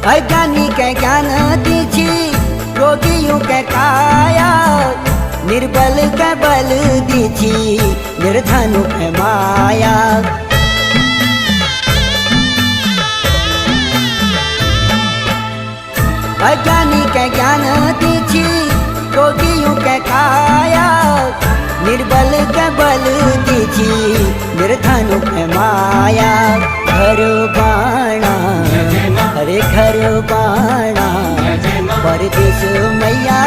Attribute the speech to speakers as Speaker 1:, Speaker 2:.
Speaker 1: अज्ञानी के ज्ञान दीछी, रोगियों के काया, निर्बल के बल दीछी, निर्धन के माया। अज्ञानी के ज्ञान दीछी, रोगियों के काया, निर्बल के बल दीछी, निर्धन के माया। घर बाणा हरे घर बाणा, परदेश मैया